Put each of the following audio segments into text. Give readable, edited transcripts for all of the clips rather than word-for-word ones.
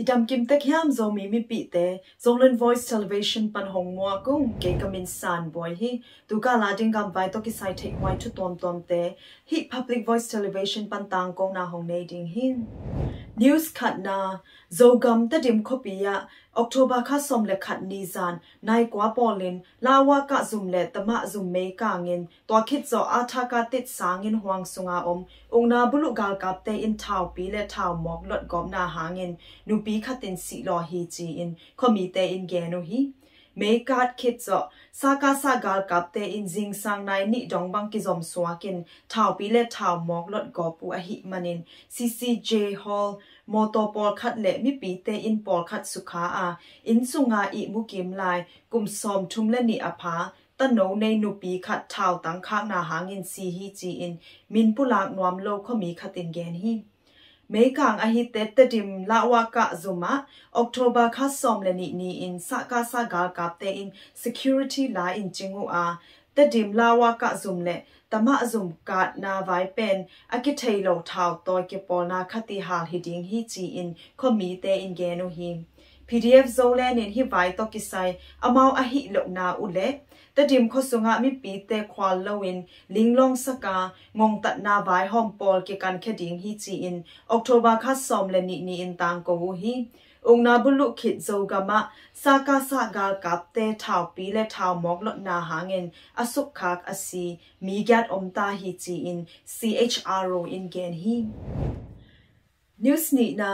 idam kim tek hiam zomi mi pi te Zolan Voice Television pan hong mo kung ke kamin san boy hi tu ka la ding gam vai to ki sai thei wai thu tom te hi Public Voice Television pan tang kong na hong nei ding hin news khat na zogam ta dim khopia October kha som le khat ni zan nai kwa polin lawa ka zum le tama zum me ka ngin to khit zo atha ka tit sangin huang sunga ongna bulu gal kap te in thau pi le thau mok lot gom na hangin nu pi khatin si lo hi chi in khomi te in ge no hi me kat khit zo saka sa gal kap te in jing sang nai ni dong bang ki zom swakin thau pi le thau mok lot go pu a hi manin CCJ Hall Motopol khat le mi pi te in pol khat sukha a in sunga I mukim lai kum som thum le ni apha ta no nei nu pi khat thau tang khak na hangin si hi chi in min pulak nuam lo khomi khatin gen hi me kang a hi te te dim lawa ka zuma October kha som le ni in saka sa gal kap te in security la in chingu a te dim lawa ka zum le tama zum kat na vai pen akithei lo thau toy ke polna khati hal hiding hi chi in khomi te in genu hi PDF zolen in hi vai to kisai amau a hi lo na ule ta dim khosunga mi pi te khwal lowin linglong saka ngong tat na vai hom pol ke kan kheding hi chi in October kha som le ni in tang ko hi ongna bulu khit zogama saka sa gal kap te thau pi le thau mok lot na hangin asuk khak asi mi gyat omta hi chi in CHRO in gen hi news ni na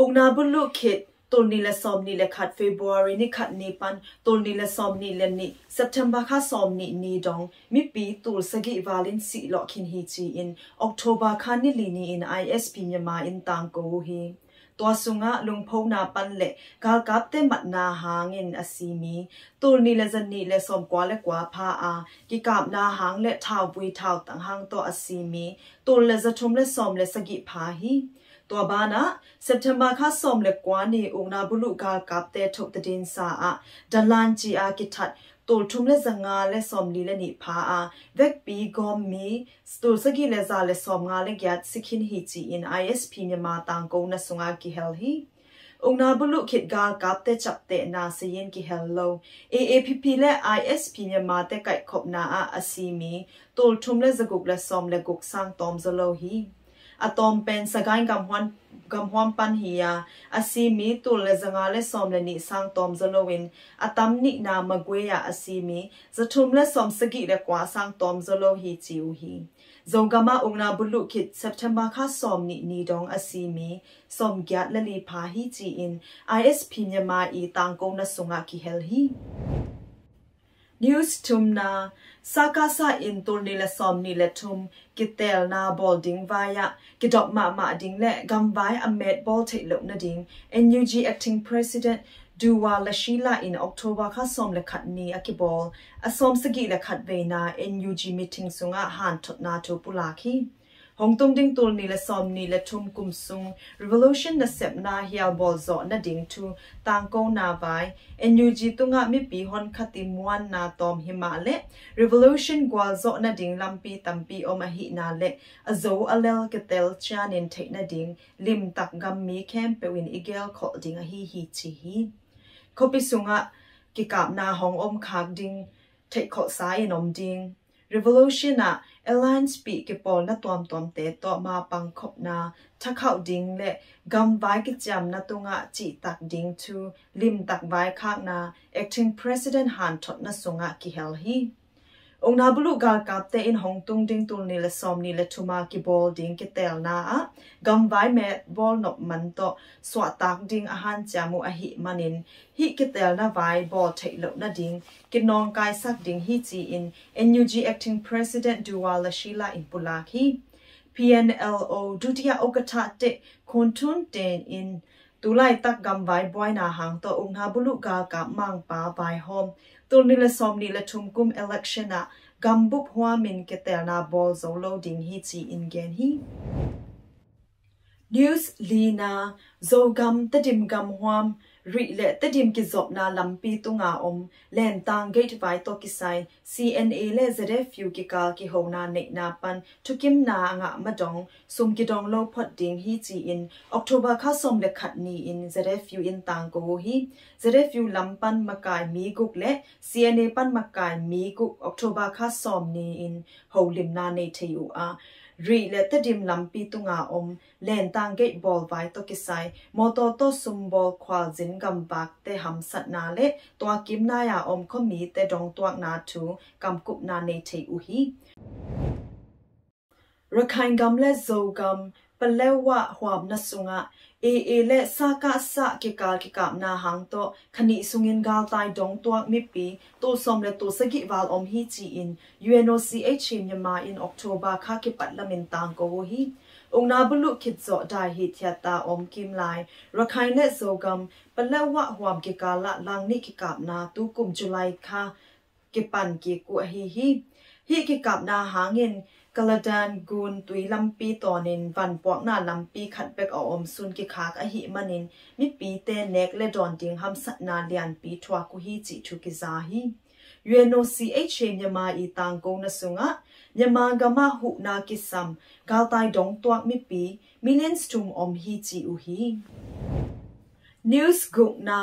ongna bulu khit tolni la som ni le khat February ni khat ni pan tolni la som ni le ni September kha som ni dong mi pi tul sagi valin si lo khin hi chi in October kha ni li ni in ISP Myanmar in tang ko hi to sunga lungpho na pan le gal kap te mat na hangin asimi tolni la zan ni le som kwa le kwa pha a ki kap na hang le thau pui thau tang hang to asimi tol la zathum le som le sagi pha hiตัวบ้านะSeptember ข้าสมเล็กกว่านี่องนาบุลุกากับเตทุบตดินสาอะดัลลันจีอากิทัดตูทุ่มเลสงาเลสมลีเลนิพาอาเวกปีกอมมีตูสกิเลซาเลสมงาเลกยัดสิขินฮิจีอิน ISP เนี่ยมาต่างกงนสงากิเฮลฮีองนาบุลุคิดกากับเตจับเตนาเซียนกิเฮลโล AAPP และ ISP เนี่ยมาเตไก่ขบนาอาอซีมีตูทุ่มเลสกุกเลสมเลกุกสร้างตอมซโลฮีอะตอมเป็นสกายกำฮวนปันเฮียอาซีมีตุลเลซงาเลสอมเลนิสังตอมซโลวินอะตัมนินามะกวยาอาซีมีจะทุมเลสอมสกิเลกว่าสังตอมซโลฮีจิวฮีโจกามาองนาบุลุคิด September คาสอมนิดองอาซีมีสอมแกดเลลีพาฮีจีอิน ISP เนี่ยมาอีตังกงนสงากิเฮลฮีNews tumna sakasa in tolni le somni le tum kitel na bolding via kidok ma ding le gam vai amet bol thei lo na ding NUG acting president Duwa Lashila in October kha som le khat ni akibol asom sagi le khat veina NUG meeting sunga han thot na to pulaki Hong Tong ding tol ni le som ni le thum kum sung revolution na sep na hial bol zo na ding tu tang ko na vai NUG tunga mi pi hon khati muan na tom himale revolution gwal zo na ding lampi tampi om a hi na le azo alel ketel chanin thei na ding lim tak gam mi kem pe win igel khol ding a hi chi hi khopi sunga ki kap na hong om khak ding thei khol sai nom ding revolution na alliance pi ke pol na tom te to ma pang khop na thakhaw ding le gam vai ki cham na tunga chi tak ding thu lim tak vai khak na acting president han thot na sunga ki hel hi ongna bulu gal kap te in hong tung ding tul ni le som ni le thuma ki bol ding ke tel na a gam vai me bol nop man to swa tak ding a han chamu a hi manin hi ke tel na vai bol thei lo na ding ki nong kai sak ding hi chi in NUG acting president Duwa Lashila in Pulaki PNLO Dutia Okata te kontun ten in tulai tak gam vai boy na hang to ongna bulu gal kap mang pa vai hom tul ni le som ni le thum kum election a gambuk hwa min ketel na bol zo loading hi chi in gen hi News Lina Zogam tadim gam hwam ริเลตดิมกิจบนาลัมปีตุงาแลนตังเกตไวตอกิไซ CNA เลเซเดฟิวกิกากิโฮนาเนนาปันทุกิมนางะมะดองซุมกิดองโลพอดดิงฮีจีอินออกโทบาคาสมเลขัดนีอินเซเดฟิวอินตังโกฮีเซเดฟิวลัมปันมากายมีกุกเล CNA ปันมากายมีกุกออกโทบาคาสมนีอินโฮลิมนาเนเทยูอารีเลตดิมลัมปีตุงาแลนตังเกตบอลไวตอกิไซมอโตโตซุมบอลควาจินกัมบักเตหัมสัตนาเลตัวกิมนายาขมีเตดองตัวนาทูกัมกุบนาเนเทอุฮีรคัยกัมเลโซกัมเปเลวะหวามนัสุงะเอเลสากาสะกิกากิกานาหังโตขณิสุงินกาลไตดองตัวมิปีตัวสมเลตัวสกิวาลฮีจีอิน UNOCH ยมาอินออกโทบาคากิปัตละมินตังโกฮีองนาบุลุคิดโจได้ฮิตยาตากิมไลรคัยเลโซกัมเปเลวะหวามกิกาละลังนิกิกานาตุกุมจุไลคากิปันกิกุฮีกิกานาหางินกลดันกุนตุยลำปีตอนินวันปวกหน้าลำปีขัดเบกซุนกิขากหิมันินมิปีเตเนกเลดอนดิงฮัมสัตนาเลียนปีทวากุฮีจิทุกิซาฮี UNOCH ยมาอีตังโกนสุงะยมากามาหุนากิซัมกาลไตดงตัวมิปีมิเลนสตุมฮีจิอุฮี News กุกนา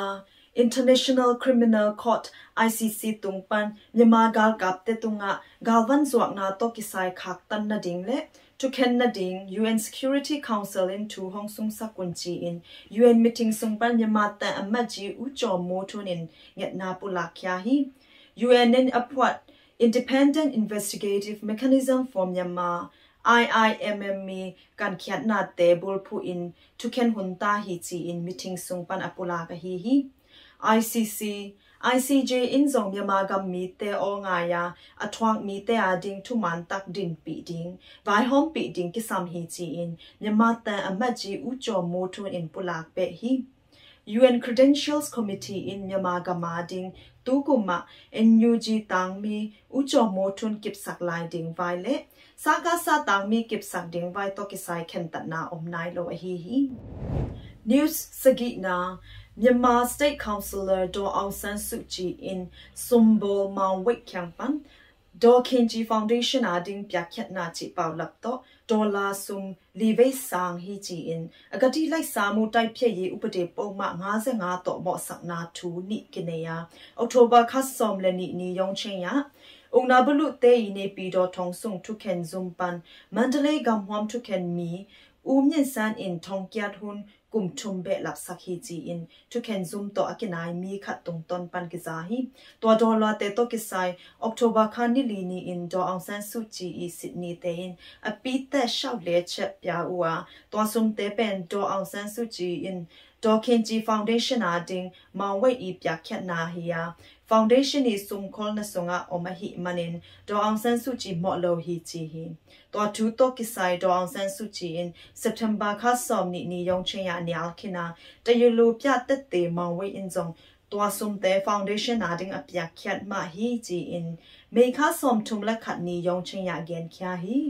International Criminal Court ICC ตุงปันยมา gal กับเตตุงะ gal วันจวกนาตอกิไซคักตันนาดิงเลทุกเห็นนาดิง UN Security Council in ทูห้องซุงสักุนจีอิน UN meeting ซุงปันยมาแต่อมาจีอุจอมโมทุนินเงตนาปุลักยาฮี UN เนอพวัด Independent Investigative Mechanism for Myanmar IIMM กันเขียนนาเตบุลพูอินทุกเห็นหุนตาฮีจีอิน meeting ซุงปันอปุลากฮีฮีICC ICJ อินซงยามากำมีเตองายาอัทวังมีเตอาดิงทุมันตักดินปีดิงไวหอมปีดิงกิสามฮีจีอินยามาแต่อมาจีอุจอมโมทุนอินปุลากเปฮี UN Credentials Committee in ยามากำมาดิงตูกุมะ NUG ตังมีอุจอมโมทุนกิบสักลายดิงไวเลสากาซาตังมีกิบสักดิงไวตอกิไซเข็นตัดนานายโลฮีฮี News สกินา Myanmar State Councillor Do Aung San Suu Kyi in Sumbol Mount Wait Kyangpan Do Kinji Foundation ading Pyakyat na chi pau lap to Do la sum live sang hi chi in agati lai samu tai phye yi upade pawma 55 to mo sak na thu ni kineya October khasom le ni yong chen ya Ongna bulu te ine pi do thong sung thu ken zumpan Mandalay gamhwam thu ken mi Umyen san in thong kyat hunกุมชุมเบลับสักฮีจีอินทุกเห็นซุมต่ออากินายมีขัดตรงต้นปันกิจาฮีตัวดอลลาเตโตกิไซออกโทบาคานิลีนีอินดอองซันซูจีอีซิดนีเตอินอปีเตชาวเลเชปยาอัวตัวซุมเตเป็นดอองซันซูจีอินดอเคนจีฟาวเดชั่นอาดิงมาไว้อีปยาแค่นาฮียาฟาวเดชั่นอีซุมคอลนสงะอมหิมันินดอองซันซูจีหมอโลฮีจีฮีตัวทูโตกิไซดอองซันซูจีอิน September คาสอมนี่ยองเชียเนียลคินาแต่ยูรูปยาเตเตมาไว้อินจงตัวซุมเตฟาวเดชั่นอาดิงอปยาแค่มาฮีจีอินเมคาสอมทุมละขัดนี่ยองเชียเกนkiaฮี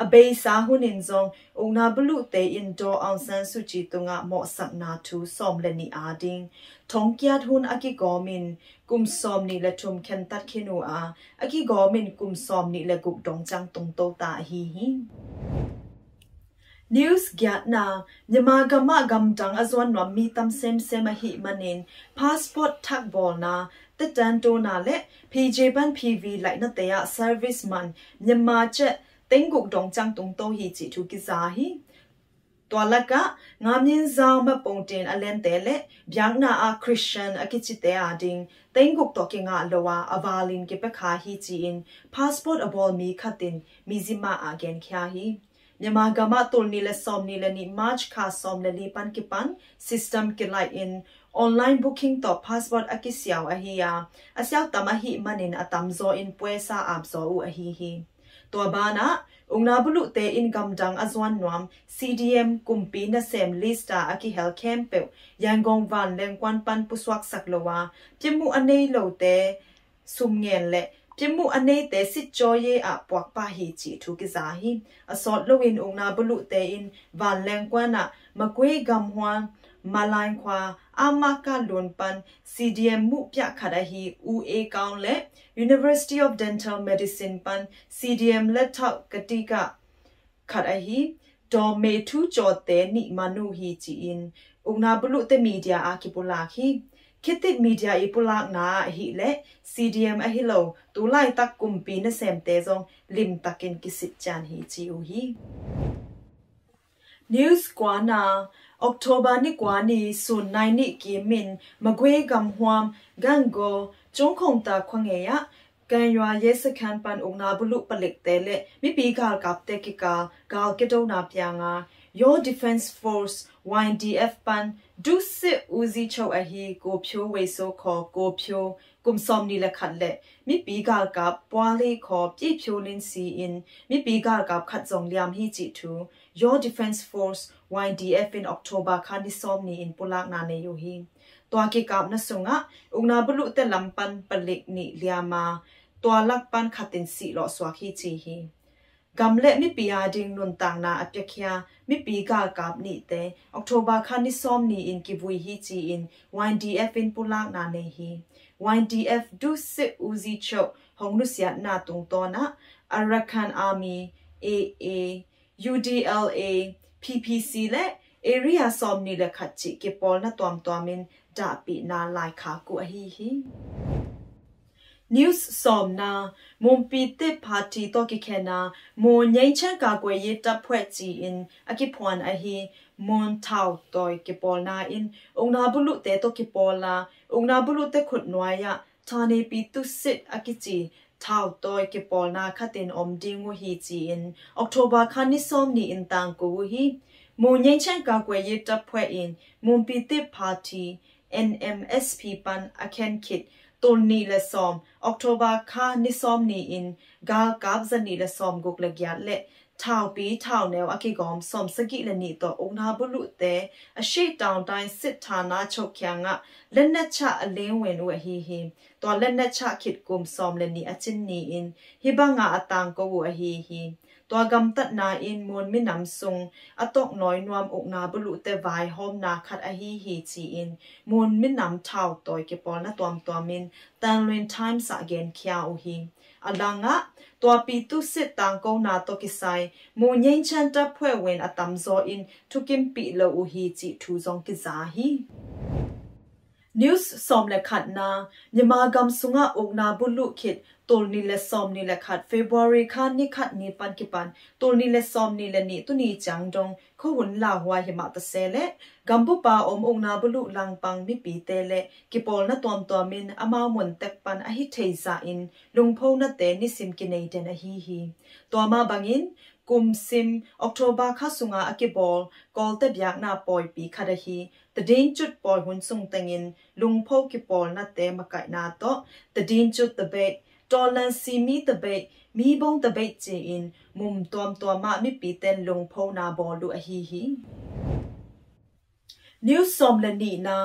อเบยสาหุนินจงองนาบลุเตอินดอองซันซูจีตุงะเหมาะสักนาทูสอมเลนีอาดิงทงกียดหุนอากิกอมินกุมสอมนี่และทุมเคนตัดคินูอากิกอมินกุมสอมนี่และกุกดงจังตงโตตาฮีฮี News แกนาญมากามากำจังอจวนนวมีตำเซมมาหิมันินพาสปอร์ตทักบอลนาแต่จันโตนาและพีเจบันพีวีไหลนาเตยเซอร์วิสมันญมาเจเต็งกุกดงจังตงโตฮีจิทุกิซาฮีตัวละกะงามยินซาวมาปงเตนอเลนเตเลบยังนาคริสเตียนอากิจิเตอาดิงเต็งกุกตอกิงาลวาอวาลินเกเปคาฮีจีอินพาสปอร์ตอบอลมีขัดินมีซิมาอาเกนคาฮียามากามาตุลนีเลซอมนีเลนีมาร์ชคาซอมเลลีปันกิปันซิสเต็มกิไลอินออนไลน์บุ๊กิ้งต่อพาสปอร์ตอากิเซียวอฮียาอาเซียวตามาฮีมันินอตัมโซอินปวยซาอับโซอุอฮีฮีตัวบานะองนาบุลุเตอินกำดังอจวนนวม CDM กุมปีนาเซมลิสตาอากิเฮลแคมเปลยังกงวันเลงควันปันปุสวักสักโลวาเจมูอันเนโลเตซุมเงียนเลพิมูอันนี้เตสิจอยอะปวกปาฮีจีทุกิซาฮีอสอดลวินองนาบลุเตอินวันแรงกว่านะมะกวยกำฮวนมาลายควา อามากาลวนปัน CDM มุปยะขัดฮี UA กาวและ University of Dental Medicine ปัน CDM และเท่ากติกาขัดฮีดอเมทูจอเตนิมานูฮีจีอินอุณาบลุเตมีเดียอาคิปุลาฮีคิดติดมีเดียอีปุลากนาฮีและ CDM อฮิโลตุไลตักกุมปีนเซมเตซงลิมตักินกิสิจานฮีจีอูฮี News กว่านาOctober นี่กว่านี้ส่วนนายนี่กิมินมาเกวกำหวมกันโกจงคงตาควงเงียกันยัวเยสคันปันอุณาบุลุปลิกเตเลมิปีกาลกับเตกิกาลเกโดนาเปียงา Your Defense Force YDF ปันดูสิอุซิโชอฮีโกเพียวเวโซคอโกเพียวกุมซอมนี่ละขัดเลมิปีกาลกับปวาลีคอปีเพียวลินซีอินมิปีกาลกับขัดจงเลียมฮีจิทู Your Defense Force YDF in October คันดิซอมนี่อินปุลากนาเนยูฮีตัวกิกับนสุงะอุณาบุลุเตลำปันปลิกนี่เลียมาตัวลักปันขัดตินสีหลอสวาคีจีฮีกำเละมิปีอาดิงนุนต่างนาอัปยคยามิปีกากับนี่เต October คันดิซอมนี่อินกิบุยฮีจีอิน YDF in ปุลากนาเนฮี YDF ดูสิอุซิโชฮงนุสยานาตุงตอนะ Arakan Army AA UDLA PPC และ Area ซอมนี่ละขัดจิกิปอลนะตัวมินดาปีนาลายขากุอฮีฮี News ซอมนามุมปีเตพาร์ตี้ตอกิแคนาโมนยัยเชนกากวยยตับพวจีอินอากิพวนอฮีมอนทาวตอยกิปอลนาอินองนาบุลุเตตอกิปอลาองนาบุลุเตขุดนวายะทาเนปีตุสิตอากิจีท้าวตอยกิปอลนาคัตินอมดิงวฮีจีอิน October คันนิซอมนี่อินตังกูฮีโมนยัยเชนกากวยยตับพวอินมุมปีเตพาร์ตี้ NMSP ปันอาเคนคิดตุลนีและซอม October ค่านิซอมนีอินกากับจันนีและซอมกุกละยัดและท้าวปีท้าวแนวอากิกอมซอมสกิและนีต่อองนาบุลุเตอเชตาวไดสิทธานาชกยังะเล่นนัชชะอเลงเวนวะฮีฮีตัวเล่นนัชชะคิดกุมซอมและนีอจินนีอินฮิบังะอตังกวะฮีฮีตัวกำตัดนาอินมวลมินำทรงอตกน้อยนวมอกนาบลุเตวายหอมนาคัดอฮีฮีจีอินมวลมินำเท่าต่อยเก็บปอลนะตัวมินตันเลนไทม์สะเกนเคียอุฮีอลังะตัวปีตุสิตังกนาตกิไซมูนยังชันตับเพื่อเวนอตัมโซอินทุกิมปีเลอุฮีจีทูซองกิซาฮี News ซอมและขัดนาญมากำสุงะอกนาบุลุคิดตูลนีและซอมนีและขัด February คันนี่ขัดนี่ปันกิปันตูลนีและซอมนีและนี่ตุนีจังดงเขาหุ่นลาหัวหิมะตะเซเลกัมบุปาอมอกนาบุลุลังปังมิปีเตเลกิปอลนะตัวมินอามามนเตกปันอหิเทซาอินลุงพงนะเตนิสิมกินเนเดนอฮีฮีตัวมาบังอินกุมซิม October ข้าสุงาอกิบอลกอลเตบยากนาปอยปีคาดฮีตะดินจุดปอยหุ่นสุงตังอินลุงพงกิปอลนะเตมะไกนาโตตะดินจุดตะเบตตอลันซีมีตะเบตมีบงตะเบตจีอินมุมตัวมามิปีเตนลุงพงนาบอลุอฮีฮี News ซอมและนีนา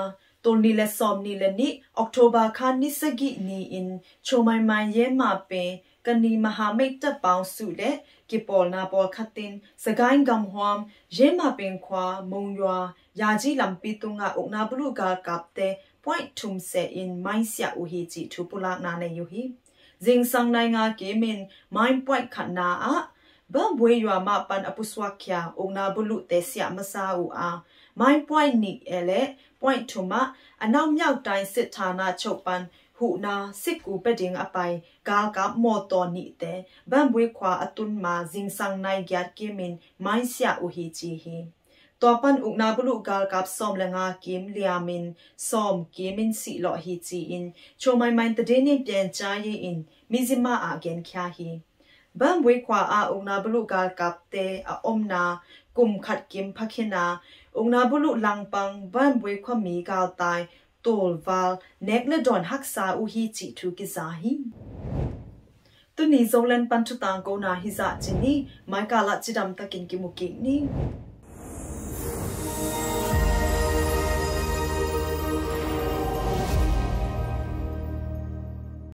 ตัวนี้และซอมนี่และนี่ October คันนิสกินีอินโชมัยมัยเยมาเปกันนีมหาเมตตาปาวสุเลกิปอลนาปอลคัตินสกายกำหวมเยมาเป็นความงยัวยาจีลำปีตุงะอกนาบลูกากับเตพอยทุมเซอินไม่เสียอุฮีจิทุปุลากนาในยุฮีจิงสังในงาเกมินไม่พอยขันนาอะบ้าบวยยัวมาปันอปุสวาคยาอกนาบลูเตเสียมาซาอูอาไม่พอยนิเอเลพอยทุมะอนามยาวไตสิทธานาโชปันหูนาสิกูเปดิงอไปกากับโมตอนิเตบัมบวยควาอตุนมาจิงสังในแกดเกมินไม่เสียอุฮีจีฮีตัวปันอุกนาบลุกากับซอมละงากิมเลียมินซอมเกมินสิลอฮีจีอินโชไม่มันตะเดนิเปลี่ยนใจอินมิซิมาอาเกนคยาฮีบัมบวยควาอาอุกนาบลุกากับเตออมนากุมขัดกิมพักขินาอุกนาบลุลังปังบัมบวยความีกาลตายตูลวาลเนกเลดอนฮักษาอุฮีจิทุกิซาฮีตุนีโซเลนปันทุตังโกนาฮิซาจินีไมกาลจิดัมตะกินกิมุกินี